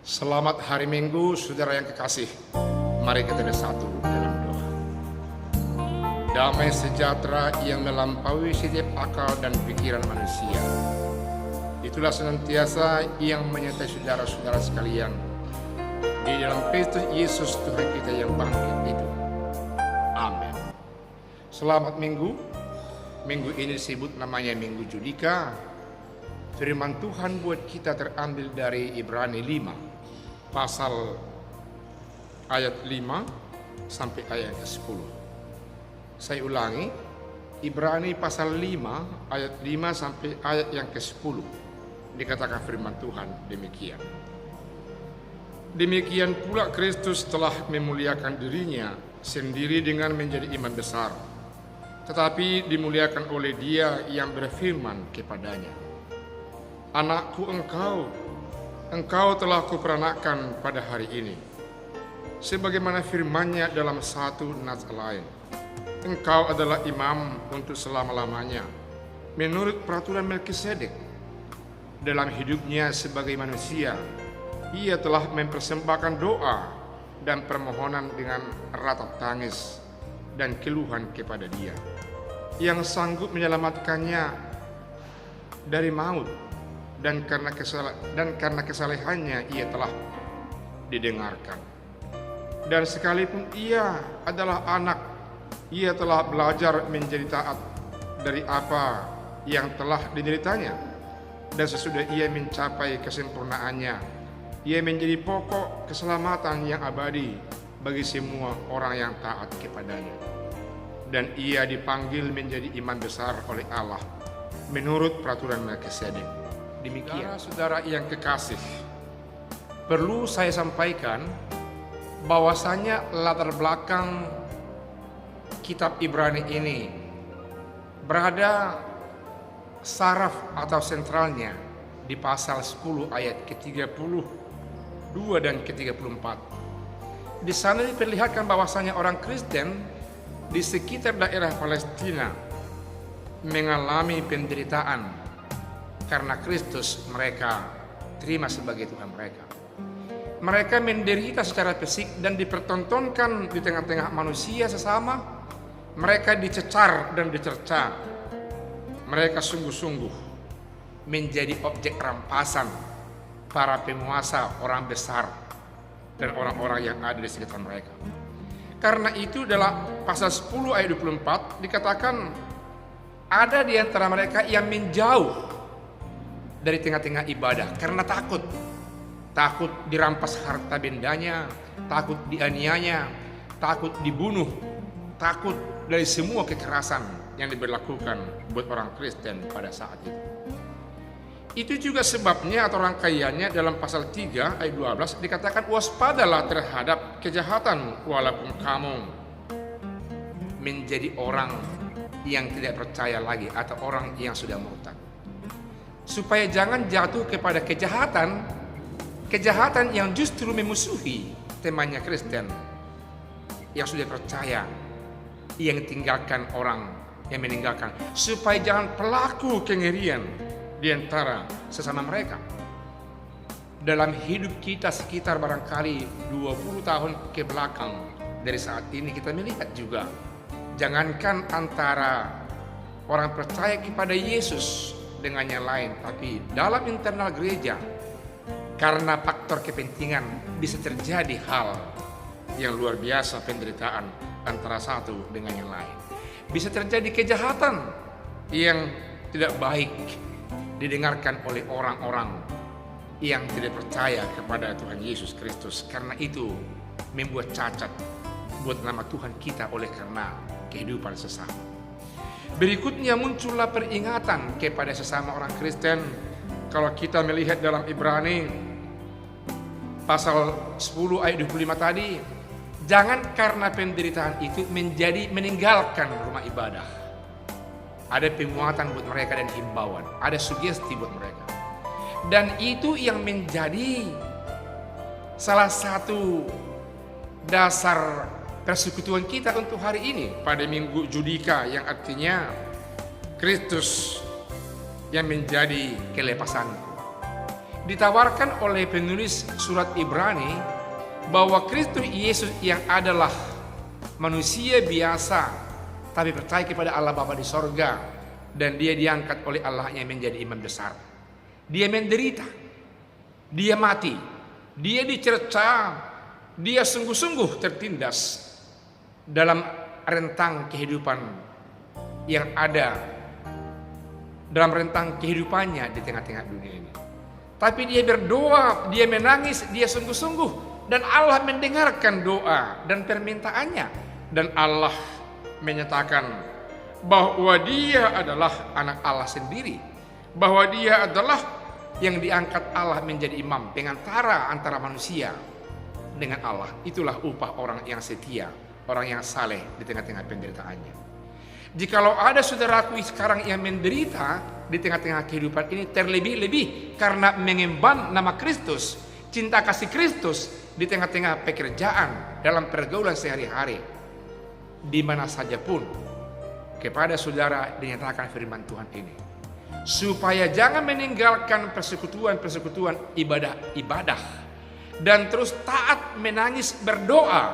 Selamat hari Minggu, saudara yang kekasih. Mari kita bersatu dalam doa. Damai sejahtera yang melampaui setiap akal dan pikiran manusia, itulah senantiasa yang menyertai saudara-saudara sekalian di dalam Kristus Yesus Tuhan kita yang bangkit itu. Amin. Selamat Minggu. Minggu ini disebut namanya Minggu Judika. Firman Tuhan buat kita terambil dari Ibrani 5. Pasal ayat 5 sampai ayat 10. Saya ulangi, Ibrani pasal 5 ayat 5 sampai ayat yang ke-10. Dikatakan firman Tuhan demikian. Demikian pula Kristus telah memuliakan dirinya sendiri dengan menjadi imam besar, tetapi dimuliakan oleh Dia yang berfirman kepadanya, "Anakku, Engkau telah kuperanakan pada hari ini." Sebagaimana firman-Nya dalam satu nats lain, "Engkau adalah imam untuk selama-lamanya menurut peraturan Melkisedek." Dalam hidupnya sebagai manusia, Ia telah mempersembahkan doa dan permohonan dengan ratap tangis dan keluhan kepada Dia yang sanggup menyelamatkannya dari maut, dan karena kesalehannya Ia telah didengarkan. Dan sekalipun Ia adalah anak, Ia telah belajar menjadi taat dari apa yang telah dideritanya. Dan sesudah Ia mencapai kesempurnaannya, Ia menjadi pokok keselamatan yang abadi bagi semua orang yang taat kepadanya. Dan Ia dipanggil menjadi imam besar oleh Allah menurut peraturan Melkisedek. Demikian, saudara yang kekasih, perlu saya sampaikan bahwasanya latar belakang kitab Ibrani ini berada saraf atau sentralnya di pasal 10 ayat ke-32 dan ke-34. Di sana diperlihatkan bahwasanya orang Kristen di sekitar daerah Palestina mengalami penderitaan karena Kristus mereka terima sebagai Tuhan mereka. Mereka menderita secara fisik dan dipertontonkan di tengah-tengah manusia sesama. Mereka dicecar dan dicerca. Mereka sungguh-sungguh menjadi objek rampasan para penguasa, orang besar, dan orang-orang yang ada di sekitar mereka. Karena itu dalam pasal 10 ayat 24 dikatakan ada di antara mereka yang menjauh dari tengah-tengah ibadah karena takut dirampas harta bendanya, takut dianiaya, takut dibunuh, takut dari semua kekerasan yang diberlakukan buat orang Kristen pada saat itu. Itu juga sebabnya atau rangkaiannya dalam pasal 3 ayat 12 dikatakan, "Waspadalah terhadap kejahatan walaupun kamu menjadi orang yang tidak percaya lagi atau orang yang sudah murtad." Supaya jangan jatuh kepada kejahatan yang justru memusuhi temannya Kristen yang sudah percaya, yang meninggalkan, supaya jangan pelaku kengerian di antara sesama mereka. Dalam hidup kita sekitar barangkali 20 tahun ke belakang dari saat ini, kita melihat juga, jangankan antara orang percaya kepada Yesus dengan yang lain, tapi dalam internal gereja, karena faktor kepentingan bisa terjadi hal yang luar biasa, penderitaan antara satu dengan yang lain. Bisa terjadi kejahatan yang tidak baik didengarkan oleh orang-orang yang tidak percaya kepada Tuhan Yesus Kristus. Karena itu membuat cacat buat nama Tuhan kita oleh karena kehidupan sesama. Berikutnya muncullah peringatan kepada sesama orang Kristen. Kalau kita melihat dalam Ibrani pasal 10 ayat 25 tadi, jangan karena penderitaan itu meninggalkan rumah ibadah. Ada penguatan buat mereka dan himbauan, ada sugesti buat mereka. Dan itu yang menjadi salah satu dasar persekutuan kita untuk hari ini pada Minggu Judika, yang artinya Kristus yang menjadi kelepasanku. ditawarkan oleh penulis surat Ibrani bahwa Kristus Yesus yang adalah manusia biasa tapi percaya kepada Allah Bapa di sorga, dan dia diangkat oleh Allah yang menjadi imam besar. Dia menderita, dia mati, dia dicerca, dia sungguh-sungguh tertindas dalam rentang kehidupan yang ada, dalam rentang kehidupannya di tengah-tengah dunia ini. Tapi dia berdoa, dia menangis, dia sungguh-sungguh, dan Allah mendengarkan doa dan permintaannya. Dan Allah menyatakan bahwa dia adalah anak Allah sendiri, bahwa dia adalah yang diangkat Allah menjadi imam, pengantara antara manusia dengan Allah. Itulah upah orang yang setia, orang yang saleh di tengah-tengah penderitaannya. Jikalau ada saudaraku sekarang yang menderita di tengah-tengah kehidupan ini, terlebih-lebih karena mengemban nama Kristus, cinta kasih Kristus di tengah-tengah pekerjaan, dalam pergaulan sehari-hari, di mana saja pun, kepada saudara dinyatakan firman Tuhan ini, supaya jangan meninggalkan persekutuan ibadah-ibadah, dan terus taat, menangis, berdoa,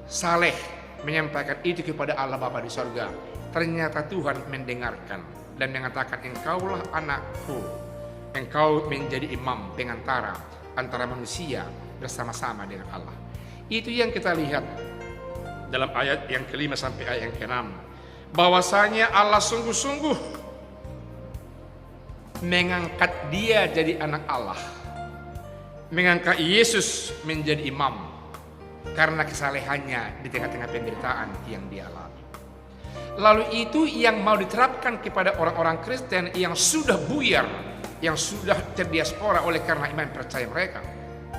saleh menyampaikan itu kepada Allah Bapa di sorga. Ternyata Tuhan mendengarkan dan mengatakan, engkaulah anakku, engkau menjadi imam, pengantara antara manusia bersama-sama dengan Allah. Itu yang kita lihat dalam ayat yang kelima sampai ayat yang keenam, bahwasanya Allah sungguh-sungguh mengangkat dia jadi anak Allah, mengangkat Yesus menjadi imam karena kesalehannya di tengah-tengah penderitaan yang dia alami. Lalu itu yang mau diterapkan kepada orang-orang Kristen yang sudah buyar, yang sudah terdiaspora oleh karena iman percaya mereka.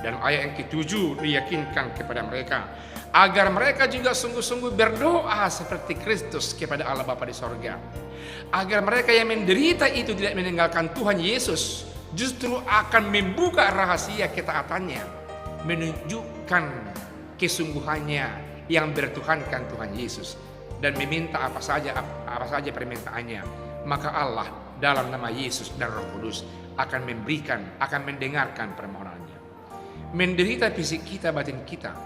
Dan ayat yang ke-7 diyakinkan kepada mereka agar mereka juga sungguh-sungguh berdoa seperti Kristus kepada Allah Bapa di sorga, agar mereka yang menderita itu tidak meninggalkan Tuhan Yesus, justru akan membuka rahasia ketaatannya, menunjukkan kesungguhannya yang bertuhankan Tuhan Yesus, dan meminta apa saja permintaannya. Maka Allah dalam nama Yesus dan Roh Kudus akan memberikan, akan mendengarkan permohonannya. Menderita fisik kita, batin kita,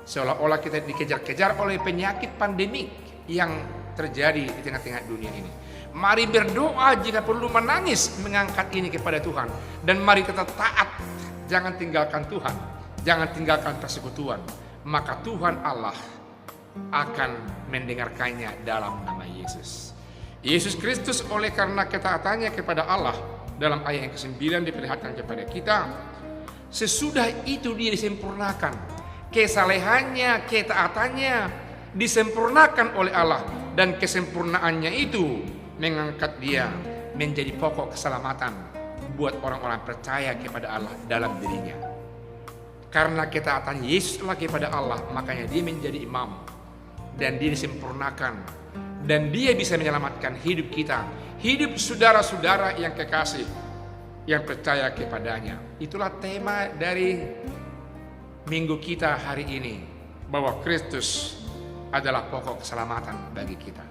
seolah-olah kita dikejar-kejar oleh penyakit pandemik yang terjadi di tengah-tengah dunia ini. Mari berdoa, jika perlu menangis, mengangkat ini kepada Tuhan. Dan mari tetap taat, jangan tinggalkan Tuhan, jangan tinggalkan persekutuan. Maka Tuhan Allah akan mendengarkannya dalam nama Yesus. Yesus Kristus oleh karena ketaatannya kepada Allah, dalam ayat yang ke-9 diperlihatkan kepada kita, sesudah itu dia disempurnakan. Kesalehannya, ketaatannya disempurnakan oleh Allah, dan kesempurnaannya itu mengangkat dia menjadi pokok keselamatan buat orang-orang percaya kepada Allah dalam dirinya. Karena ketaatan Yesus kepada Allah, makanya dia menjadi imam, dan dia disempurnakan, dan dia bisa menyelamatkan hidup kita, hidup saudara-saudara yang kekasih, yang percaya kepadanya. Itulah tema dari minggu kita hari ini, bahwa Kristus adalah pokok keselamatan bagi kita.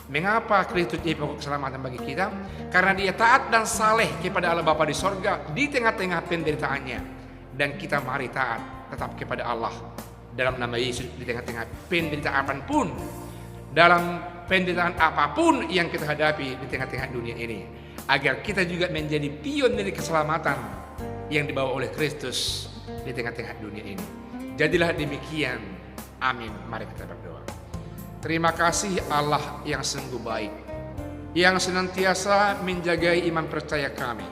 Mengapa Kristus jadi pokok keselamatan bagi kita? Karena dia taat dan saleh kepada Allah Bapa di sorga di tengah-tengah penderitaannya. Dan kita mari taat tetap kepada Allah dalam nama Yesus di tengah-tengah penderitaan apapun, dalam penderitaan apapun yang kita hadapi di tengah-tengah dunia ini, agar kita juga menjadi pionir keselamatan yang dibawa oleh Kristus di tengah-tengah dunia ini. Jadilah demikian. Amin. Mari kita berdoa. Terima kasih Allah yang sungguh baik, yang senantiasa menjagai iman percaya kami,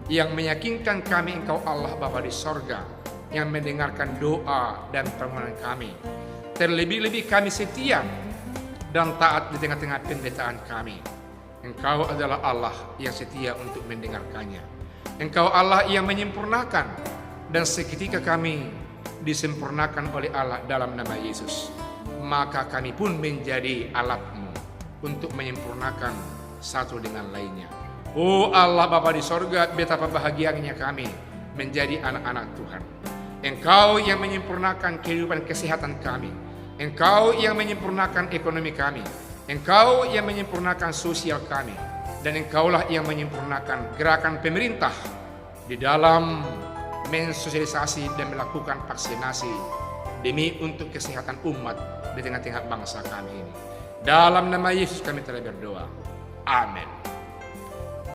yang meyakinkan kami Engkau Allah Bapa di sorga, yang mendengarkan doa dan permohonan kami. Terlebih-lebih kami setia dan taat di tengah-tengah penderitaan kami. Engkau adalah Allah yang setia untuk mendengarkannya. Engkau Allah yang menyempurnakan, dan seketika kami disempurnakan oleh Allah dalam nama Yesus, maka kami pun menjadi alat-Mu untuk menyempurnakan satu dengan lainnya. Oh Allah Bapa di sorga, betapa bahagianya kami menjadi anak-anak Tuhan. Engkau yang menyempurnakan kehidupan kesehatan kami, Engkau yang menyempurnakan ekonomi kami, Engkau yang menyempurnakan sosial kami, dan Engkaulah yang menyempurnakan gerakan pemerintah di dalam mensosialisasi dan melakukan vaksinasi demi untuk kesehatan umat di tengah-tengah bangsa kami ini. Dalam nama Yesus kami telah berdoa. Amin.